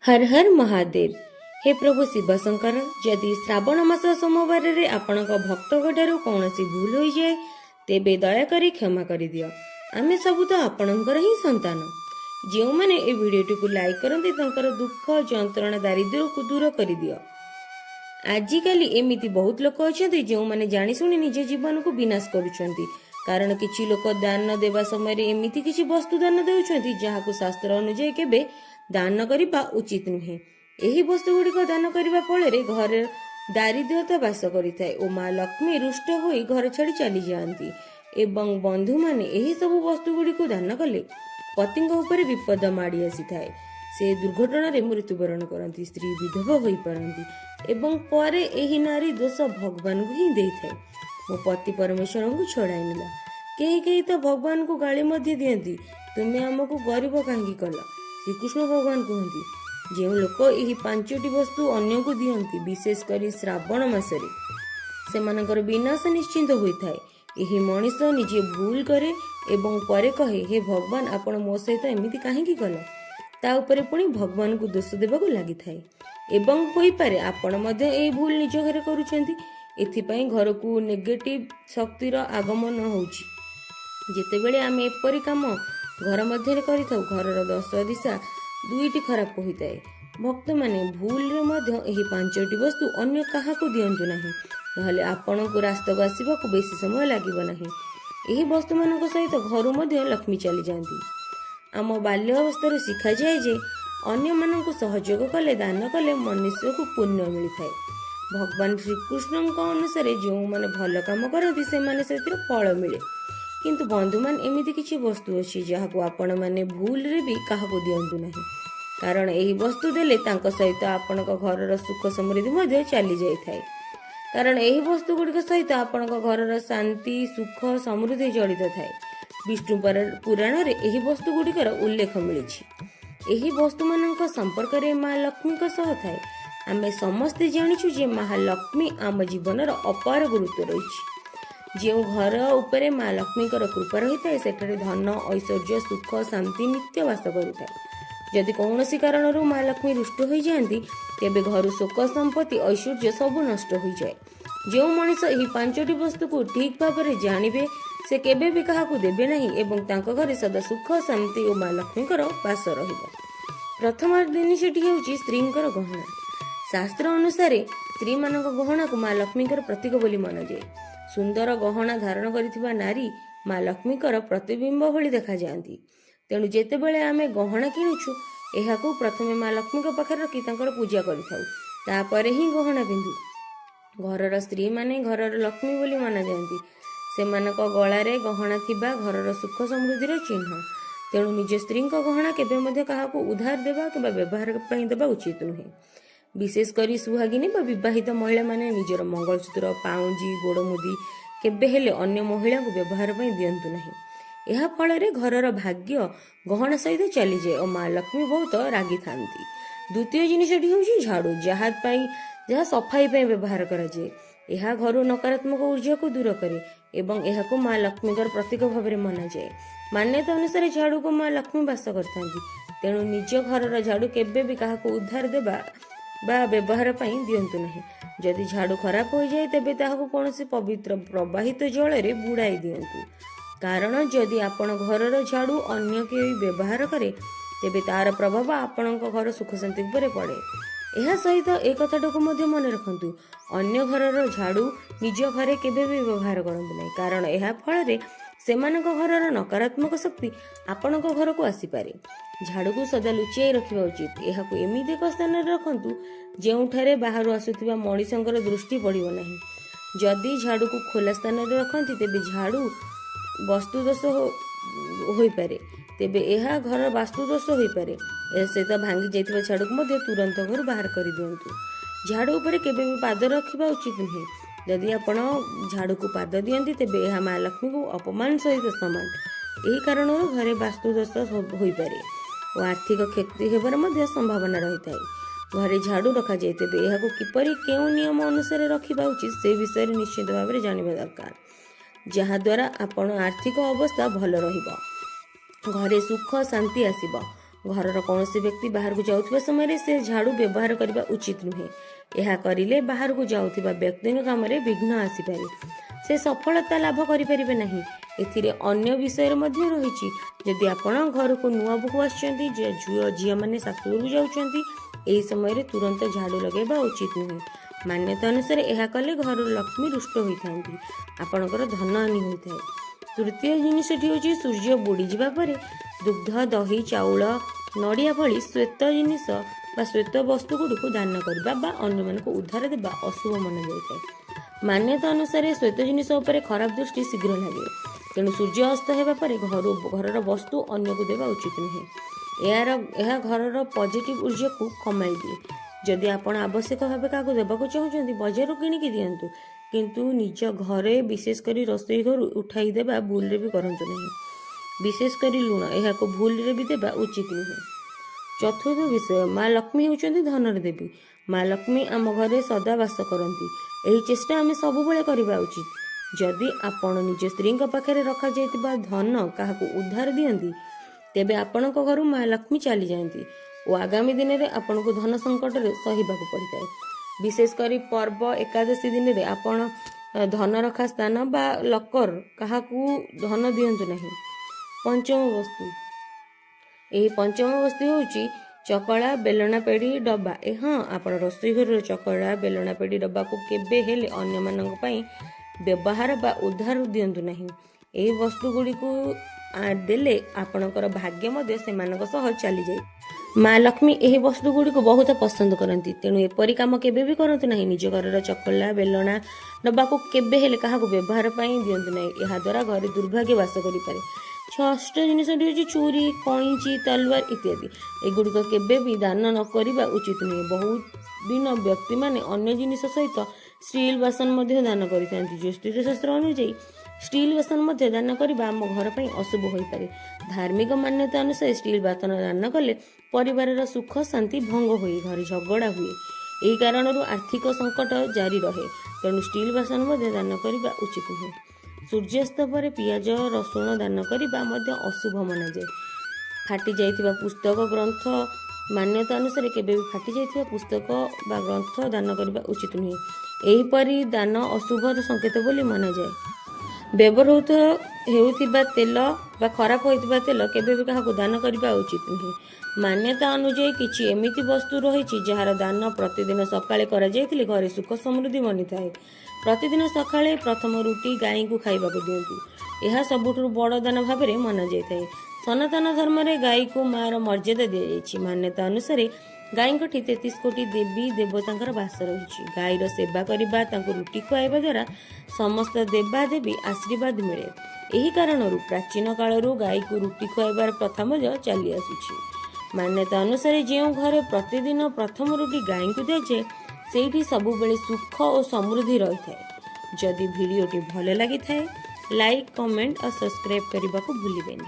हर हर महादेव। हे प्रभु शिवशंकर, जदि श्रावण मास सोमवार रे आपणक भक्तठारु कौनसी भूल हो जाए तेबे दयाकरी क्षमा कर दियो। आमे सब तो आपणकर ही संतान। जो माने ए वीडियोटी को लाइक करते तंकर दुख जंत्रणा दारिद्र्य को दूर कर दियो। आजिकाली एमिति बहुत लोक अछंती जो माने जानि सुनि निज जीवन को विनाश करूछंती। कारण किछि लोक दान देवा समय एमिति किछि वस्तु दान देउछंती जहाकु शास्त्र अनुसार केबे दान करिबा उचित नुहे। एही वस्तु गुड़िक दान करबा फଳରେ घर दारिद्र्यता बास करिथाय ओ मां लक्ष्मी रुष्ट होई घर छाड़ी चली जाती एवं बंधु माने एही सब वस्तु गुड़िक दान कले पतिଙ୍କ ଉପରେ विपद माड़ी आसीथाय। से दुर्घटना रे मृत्युवरण करती, स्त्री विधवा होई पारंती एवं परे एही नारी दोष भगवान को ही देइथाय। मो पति परमेश्वर को छड़ाई नेला। केही केही तो भगवान को गाली मध्य दियंती, तुमे हमको गरीब काहे कल। श्रीकृष्ण भगवान कहती जो लोक यही 5टी वस्तु अन्य को दियंती विशेषकर श्रावण मासरे सेमानकर विनाश निश्चिंत होइथाय। यही मनीष निजे भूल करे एवं परे कहे हे भगवान आपण मो सहित एमिति काहे कल। ता उपरे पुणी भगवान को दोष देबाकू लागिथाय एवं होई पारे आपण मध्ये ए भूल निज घरे करूछंती। एथिपाई घर को नेगेटिव शक्तिर आगमन होउछि। जेतेबेले आमे एपरि काम घर मध्य करिथाउ घरर दश दिशा दुईटी खराब होइताए। भक्त माने भूल रे मध्य एही 5टी वस्तु अन्य काहाकू दियंतु नाही, नहले आपण को रास्ता को आसीबा को बेसी समय लागिबो नाही। एही वस्तु मानक सहित घर मध्य लक्ष्मी चली जांती। आम बाल्य अवस्था शिखा जाए जे अन्य मानक सहयोग कले दान कले मनुष्य को पुण्य मिलता है। भगवान श्रीकृष्ण अनुसार जो माने भल काम करती से माने सेतिर फल मिले। किंतु बंधु मान एमिति किछि वस्तु अछि जहाकू आपण माने भूल रे भी काहाकू दियंतु नाही। कारण एही वस्तु देले तांको सहित आपणक घरर सुख समृद्धि मध्ये चली जाय थाए। कारण एही वस्तु गुडिक सहित आपणक घरर शांति सुख समृद्धि जड़ित थाए। विष्णु पुराण रे एही वस्तु गुडिकर उल्लेख मिलिछि। एही वस्तु मानक संपर्क रे मां लक्ष्मी को सह थाए। आमे समस्ते जानिछु जे महालक्ष्मी आम जीवनर अपार गुरुत्व रहिछि। जो घर उपरे मां लक्ष्मी कृपा रही है सेठरे धन ऐश्वर्य सुख शांति नित्य वास करुଥାଏ। जदि कौनसी कारण मां लक्ष्मी रुष्ट हो जाती तेबे घर शोक संपत्ति ऐश्वर्य सब नष्ट हो जाए। जो मनीष यही 5टी वस्तु को ठीक भाव में जानिबे से केबे भी काहाकू देबे नहीं एवं तांको घरे सदा सुख शांति और मां लक्ष्मी वास रहिबो। प्रथम जिनिसटी हेउची स्त्रींकर गहना। शास्त्र अनुसार स्त्री मानक गहना को मां लक्ष्मीकर प्रतीक बोली माना जाए। सुंदर गहना धारण करिथिबा नारी मां लक्ष्मीकर प्रतिबिंब भली देखा जाती। तेणु जेतेबेले आमे गहना किणुछु एहाकू प्रथमे मां लक्ष्मी पाखरे रखी तांकर पूजा करिथाउ, तापरे ही गहना पिंधु। घरर स्त्री माने घरर लक्ष्मी बोली माना जाती। सेमानक गଳାରେ गहना थिबा घरर सुख समृद्धिर चिन्ह। तेणु निज स्त्रींक गहना केबे मध्ये काहाकू उधार देबा किबा व्यवहार पई देबा उचित नुहे। विशेष करी सुहागिनी बा विवाहित महिला माने निजर मंगलसूत्र पाउंजी गोड़ मुदी केबे हेले अन्य महिला को व्यवहार पई दियंतु नाही। एहा फଳରେ घरर भाग्य गहना सहित चली जाए और मां लक्ष्मी बहुत रागी थांती। द्वितीय जिनिसटी होउची झाड़ू, जहा सफाई पई व्यवहार करा जाए। एहा घर नकारात्मक ऊर्जा को दूर करे एवं एहाको मां लक्ष्मीकर प्रतीक भाव माना जाए। मान्यता अनुसार झाड़ू को मां लक्ष्मी वास करथांती। तेणु निज घरर झाड़ू केबे भी काहाको उद्धार देबा बा व्यवहार पई दियंतु नाही। जदि झाड़ू खराब हो जाए तेबे ताहाको कोनोसी पवित्र प्रवाहित जल रे बुड़ाई दियंतु। कारण जदि आपण घरर झाड़ू अन्य केही व्यवहार करे तेबे तार प्रभाव आपणक घर सुख शांति उपरे पड़े। एहा सहित एक कथाटको मध्ये मन रखंतु, अन्य घरर झाड़ू निज घरे केबे भी व्यवहार करंतु नाही। कारण एहा फଳରେ सेमानक घरर नकारात्मक शक्ति आपणक घर को आसी पारे। झाड़ू को सदा लुचियाई रखिबा उचित। एहाकू एमिति एक स्थान रे रखंतु जेउठारे बाहर आसुथिबा मणिसंकर दृष्टि पड़िबो नाही। जदि झाड़ू को खोला स्थान रे रखंती तेबे झाड़ू वस्तु दोष होई पारे, तेबे एहा घर वास्तु दोष होई पारे। ए सहित भांगी जाइथिबा झाड़ू को मध्ये तुरंत घर बाहर करि दियंतु। झाड़ू ऊपर केबे भी पाद रखिबा उचित नुहे। यदि आपण झाड़ू को पाद दियंती तेबे एहा मां लक्ष्मी को अपमान सहित समान। एही कारणରୁ घरे वास्तु दोष होई पारे और आर्थिक क्षति हेबार मध्ये संभावना रही थाए। घरे झाड़ू रखा जाए तेबे एहाकू किपरि केउ नियम अनुसार रखिबा उचित से विषय निश्चित भाव में जानिबा दरकार, जहा द्वारा आपण आर्थिक अवस्था भल रहिबो, घरे सुख शांति आसीबो ଘରର କୌଣସି ବ୍ୟକ୍ତି ବାହାରକୁ ଯାଉଥିବା ସମୟରେ ସେ ଝାଡୁ ବ୍ୟବହାର କରିବା ଉଚିତ ନୁହେଁ। ଏହା କରିଲେ ବାହାରକୁ ଯାଉଥିବା ବ୍ୟକ୍ତିଙ୍କ କାମରେ ବିଘ୍ନ ଆସିପାରେ, ସେ ସଫଳତା ଲାଭ କରିପାରିବେ ନାହିଁ। ଏଥିରେ ଅନ୍ୟ ବିଷୟରେ ମଧ୍ୟ ରହିଛି। ଯଦି ଆପଣ ଘରକୁ ନୂଆ ବୋହୂ ଆସିଛନ୍ତି, ଝିଅମାନେ ଶାଶୁଘରକୁ ଯାଉଛନ୍ତି, ଏହି ସମୟରେ ତୁରନ୍ତ ଝାଡୁ ଲଗାଇବା ଉଚିତ ନୁହେଁ। ମାନ୍ୟତା ଅନୁସାରେ ଏହା କଲେ ଘରର ଲକ୍ଷ୍ମୀ ରୁଷ୍ଟ ହୋଇଥାନ୍ତି, ଆପଣଙ୍କର ଧନ ହାନି ହୋଇଥାଏ। ତୃତୀୟ ଜିନିଷଟି ହେଉଛି ସୂର୍ଯ୍ୟ ବୁଡ଼ିଯିବା ପରେ ଦୁଗ୍ଧ, ଦହି, ଚାଉଳ, ନଡ଼ିଆ ଭଳି ଶ୍ୱେତ ଜିନିଷ ବା ଶ୍ୱେତ ବସ୍ତୁଗୁଡ଼ିକୁ ଦାନ କରିବା ବା ଅନ୍ୟମାନଙ୍କୁ ଉଦ୍ଧାର ଦେବା ଅଶୁଭ ମନାଯାଇଥାଏ। ମାନ୍ୟତା ଅନୁସାରେ ଶ୍ୱେତ ଜିନିଷ ଉପରେ ଖରାପ ଦୃଷ୍ଟି ଶୀଘ୍ର ଲାଗେ, ତେଣୁ ସୂର୍ଯ୍ୟ ଅସ୍ତ ହେବା ପରେ ଘରର ବସ୍ତୁ ଅନ୍ୟକୁ ଦେବା ଉଚିତ ନୁହେଁ। ଏହା ଘରର ପଜିଟିଭ୍ ଉର୍ଜାକୁ କମାଇ ଦିଏ। ଯଦି ଆପଣ ଆବଶ୍ୟକ ଭାବେ କାହାକୁ ଦେବାକୁ ଚାହୁଁଛନ୍ତି, ବଜାରରୁ କିଣିକି ଦିଅନ୍ତୁ, କିନ୍ତୁ ନିଜ ଘରେ ବିଶେଷ କରି ରୋଷେଇ ଘରୁ ଉଠାଇ ଦେବା ଭୁଲରେ ବି କରନ୍ତୁ ନାହିଁ। ବିଶେଷ କରି ଲୁଣ, ଏହାକୁ ଭୁଲରେ ବି ଦେବା ଉଚିତ ନୁହେଁ। ଚତୁର୍ଥ ବିଷୟ, ମା ଲକ୍ଷ୍ମୀ ହେଉଛନ୍ତି ଧନର ଦେବୀ। ମା ଲକ୍ଷ୍ମୀ ଆମ ଘରେ ସଦା ବାସ କରନ୍ତି। ଏହି ଚେଷ୍ଟା ଆମେ ସବୁବେଳେ କରିବା ଉଚିତ। ଯଦି ଆପଣ ନିଜ ସ୍ତ୍ରୀଙ୍କ ପାଖରେ ରଖାଯାଇଥିବା ଧନ କାହାକୁ ଉଦ୍ଧାର ଦିଅନ୍ତି, ତେବେ ଆପଣଙ୍କ ଘରୁ ମା ଲକ୍ଷ୍ମୀ ଚାଲିଯାଆନ୍ତି ଓ ଆଗାମୀ ଦିନରେ ଆପଣଙ୍କୁ ଧନ ସଙ୍କଟରେ ସହିବାକୁ ପଡ଼ିଥାଏ। ବିଶେଷ କରି ପର୍ବ, ଏକାଦଶୀ ଦିନରେ ଆପଣ ଧନ ରଖା ସ୍ଥାନ ବା ଲକର କାହାକୁ ଧନ ଦିଅନ୍ତୁ ନାହିଁ। ପଞ୍ଚମ ବସ୍ତୁ, ଏହି ପଞ୍ଚମ ବସ୍ତୁ ହେଉଛି ଚକଳା, ବେଲଣା, ପେଡ଼ି, ଡବା। ଆପଣ ରୋଷେଇ ଘରର ଚକଳା, ବେଲଣା, ପେଡ଼ି, ଡବାକୁ କେବେ ହେଲେ ଅନ୍ୟମାନଙ୍କ ପାଇଁ ବ୍ୟବହାର ବା ଉଦ୍ଧାର ଦିଅନ୍ତୁ ନାହିଁ। ଏହି ବସ୍ତୁ ଗୁଡ଼ିକୁ ଦେଲେ ଆପଣଙ୍କର ଭାଗ୍ୟ ମଧ୍ୟ ସେମାନଙ୍କ ସହ ଚାଲିଯାଏ। ମା ଲକ୍ଷ୍ମୀ ଏହି ବସ୍ତୁ ଗୁଡ଼ିକୁ ବହୁତ ପସନ୍ଦ କରନ୍ତି, ତେଣୁ ଏପରି କାମ କେବେ ବି କରନ୍ତୁ ନାହିଁ। ନିଜ ଘରର ଚକଲା, ବେଲଣା, ଡବାକୁ କେବେ ହେଲେ କାହାକୁ ବ୍ୟବହାର ପାଇଁ ଦିଅନ୍ତୁ ନାହିଁ। ଏହାଦ୍ୱାରା ଘରେ ଦୁର୍ଭାଗ୍ୟ ବାସ କରିପାରେ। ଷଷ୍ଠ ଜିନିଷଟି ହେଉଛି ଛୁରୀ, କଇଁଚି, ତଲୱାର ଇତ୍ୟାଦି। ଏଗୁଡ଼ିକ କେବେ ବି ଦାନ ନ କରିବା ଉଚିତ ନୁହେଁ। ବହୁତ ଦିନ ବ୍ୟକ୍ତିମାନେ ଅନ୍ୟ ଜିନିଷ ସହିତ ଷ୍ଟିଲ୍ ବାସନ ମଧ୍ୟ ଦାନ କରିଥାନ୍ତି। ଜ୍ୟୋତିଷ ଶାସ୍ତ୍ର ଅନୁଯାୟୀ ଷ୍ଟିଲ୍ ବାସନ ମଧ୍ୟ ଦାନ କରିବା ଆମ ଘର ପାଇଁ ଅଶୁଭ ହୋଇପାରେ। ଧାର୍ମିକ ମାନ୍ୟତା ଅନୁସାରେ ଷ୍ଟିଲ୍ ବାସନ ଦାନ କଲେ ପରିବାରର ସୁଖ ଶାନ୍ତି ଭଙ୍ଗ ହୋଇ ଘରେ ଝଗଡ଼ା ହୁଏ। ଏହି କାରଣରୁ ଆର୍ଥିକ ସଙ୍କଟ ଜାରି ରହେ, ତେଣୁ ଷ୍ଟିଲ୍ ବାସନ ମଧ୍ୟ ଦାନ କରିବା ଉଚିତ ନୁହେଁ। ସୂର୍ଯ୍ୟାସ୍ତ ପରେ ପିଆଜ, ରସୁଣ ଦାନ କରିବା ମଧ୍ୟ ଅଶୁଭ ମନାଯାଏ। ଫାଟି ଯାଇଥିବା ପୁସ୍ତକ, ଗ୍ରନ୍ଥ, ମାନ୍ୟତା ଅନୁସାରେ କେବେ ବି ଫାଟି ଯାଇଥିବା ପୁସ୍ତକ ବା ଗ୍ରନ୍ଥ ଦାନ କରିବା ଉଚିତ ନୁହେଁ। ଏହିପରି ଦାନ ଅଶୁଭର ସଂକେତ ବୋଲି ମନାଯାଏ। ବ୍ୟବହୃତ ହେଉଥିବା ତେଲ ବା ଖରାପ ହୋଇଥିବା ତେଲ କେବେ ବି କାହାକୁ ଦାନ କରିବା ଉଚିତ ନୁହେଁ। ମାନ୍ୟତା ଅନୁଯାୟୀ କିଛି ଏମିତି ବସ୍ତୁ ରହିଛି ଯାହାର ଦାନ ପ୍ରତିଦିନ ସକାଳେ କରାଯାଇଥିଲେ ଘରେ ସୁଖ ସମୃଦ୍ଧି ବନିଥାଏ। ପ୍ରତିଦିନ ସକାଳେ ପ୍ରଥମ ରୁଟି ଗାଈଙ୍କୁ ଖାଇବାକୁ ଦିଅନ୍ତୁ। ଏହା ସବୁଠାରୁ ବଡ଼ ଦାନ ଭାବରେ ମନାଯାଇଥାଏ। ସନାତନ ଧର୍ମରେ ଗାଈକୁ ମାର ମର୍ଯ୍ୟାଦା ଦିଆଯାଇଛି। ମାନ୍ୟତା ଅନୁସାରେ ଗାଈଙ୍କଠି 33 କୋଟି ଦେବୀ ଦେବତାଙ୍କର ବାସ ରହିଛି। ଗାଈର ସେବା କରିବା, ତାଙ୍କୁ ରୁଟି ଖୁଆଇବା ଦ୍ୱାରା ସମସ୍ତ ଦେବାଦେବୀ ଆଶୀର୍ବାଦ ମିଳେ। ଏହି କାରଣରୁ ପ୍ରାଚୀନ କାଳରୁ ଗାଈକୁ ରୁଟି ଖୁଆଇବାର ପ୍ରଥା ମଧ୍ୟ ଚାଲି ଆସୁଛି। ମାନ୍ୟତା ଅନୁସାରେ ଯେଉଁ ଘରେ ପ୍ରତିଦିନ ପ୍ରଥମ ରୁଟି ଗାଈଙ୍କୁ ଦିଆଯାଏ, ସେଇଠି ସବୁବେଳେ ସୁଖ ଓ ସମୃଦ୍ଧି ରହିଥାଏ। ଯଦି ଭିଡ଼ିଓଟି ଭଲ ଲାଗିଥାଏ, ଲାଇକ୍, କମେଣ୍ଟ ଆଉ ସବସ୍କ୍ରାଇବ୍ କରିବାକୁ ଭୁଲିବେନି।